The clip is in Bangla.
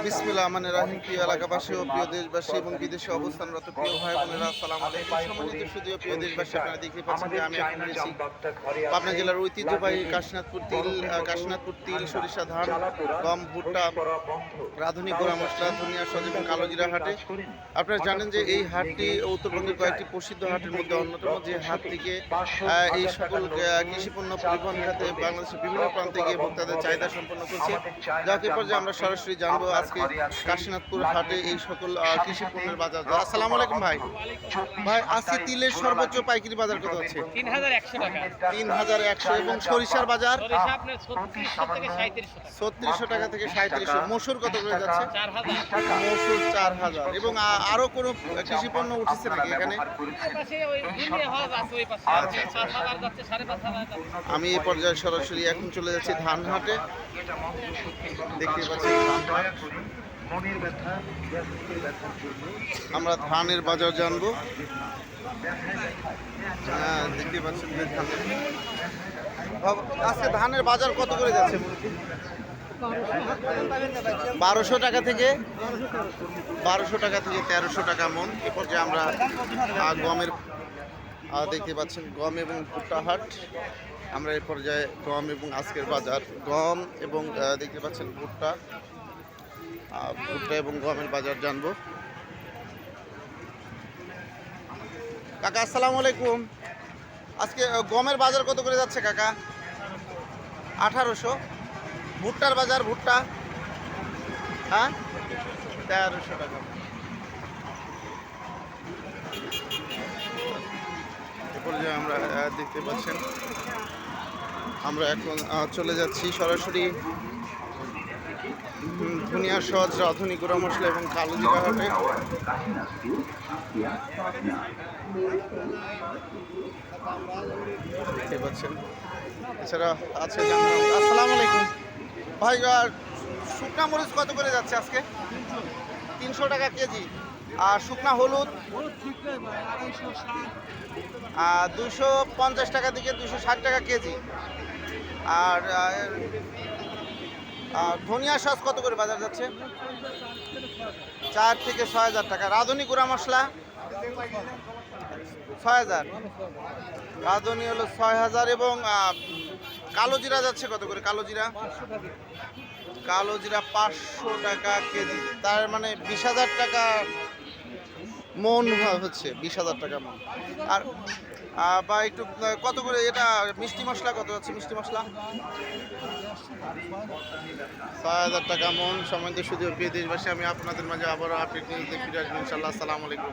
বিসমিল্লাহির রহমানির রহিম। প্রিয় এলাকাবাসী ও প্রিয় দেশবাসী এবং বিদেশে অবস্থানরত প্রিয় ভাই বোনেরা, আসসালামু আলাইকুম। সম্মানিত সুধীয় প্রিয় দেশবাসী, আপনারা দেখতে পাচ্ছেন যে আমি এখন রয়েছি পাবনা জেলার ঐতিহ্যবাহী কাশীনাথপুর তিল সরিষা ধান গম ভুট্টা রাঁধুনি গোড়া মশলা ধনিয়া সজ এবং কালোজিরা হাটে। আপনারা জানেন যে এই হাটটি উত্তরবঙ্গের কয়েকটি প্রসিদ্ধ হাটের মধ্যে অন্যতম, যে হাট থেকে এই সকল কৃষিপণ্য পরিবহন খাতে বাংলাদেশের বিভিন্ন প্রান্তে গিয়ে ভোক্তাদের চাহিদা সম্পন্ন করছে। যাক, এরপর যে আমরা সরাসরি জানবো আজকে কাশীনাথপুর হাটে এই সকল কৃষি পণ্যের বাজার। আসসালামু আলাইকুম ভাই। আজকে তিলের সর্বোচ্চ পাইকারি বাজার কত হচ্ছে? 3100 টাকা। 3100। এবং সরিষার বাজার আপনার 3600 থেকে 3700 টাকা। 3600 টাকা থেকে 3700। মসুর কত করে যাচ্ছে? 4000। মসুর 4000। এবং আরো কোনো কৃষি পণ্য উঠেছে নাকি এখানে? পাশে ওই দুনিয়া হওয়া আছে, ওই পাশে 5000 যাচ্ছে, 5500 যাচ্ছে। আমি এই পর্যায়ে সরাসরি এখন চলে যাচ্ছি ধান হাটে। দেখতে পাচ্ছি আমরা ধানের বাজার জানবো। হ্যাঁ, দেখতে পাচ্ছেন যে আজকে ধানের বাজার কত করে যাচ্ছে? 1200 টাকা থেকে 1300 টাকা মন। এ পর্যায়ে আমরা গমের দেখতে পাচ্ছেন গম এবং ভুট্টা হাট। আমরা এই পর্যায়ে গম এবং আজকের বাজার গম এবং দেখতে পাচ্ছেন ভুট্টা এবং গমের বাজার জানবো। কাকা আসসালামু আলাইকুম। আজকে গমের বাজার কত করে যাচ্ছে কাকা? 1800। ভুট্টার বাজার ভুট্টা? হ্যাঁ, 1300 টাকা। যে আমরা দেখতে পাচ্ছেন আমরা এখন চলে যাচ্ছি সরাসরি ধনিয়া সজ রাঁধুনি গুঁড়া মশলা এবং কালোজিরা হাটে। দেখতে পাচ্ছেন এছাড়া আছে। আসসালামু আলাইকুম ভাই। শুকনা মরিচ কত করে যাচ্ছে আজকে? 300 টাকা কেজি। আর শুকনা হলুদ 250 টাকা থেকে 260 টাকা কেজি। আর ধনিয়া সস কত করে বাজার যাচ্ছে? 4 থেকে 6000 টাকা। রাঁধুনি গুঁড়া মশলা 6000। রাঁধুনি হলো 6000। এবং কালো জিরা যাচ্ছে কত করে? কালো জিরা 500 টাকা কেজি। তার মানে 20,000 টাকা মন হচ্ছে, 20,000 টাকা মন। আর বা একটু কত করে এটা মিষ্টি মশলা কত যাচ্ছে? মিষ্টি মশলা 6000 টাকা মন। সম্বন্ধে শুধু প্রিয় দেশবাসী, আমি আপনাদের মাঝে আবারও আপডেট নিয়ে ফিরে আসবো ইনশাল্লাহ। আসসালামু আলাইকুম।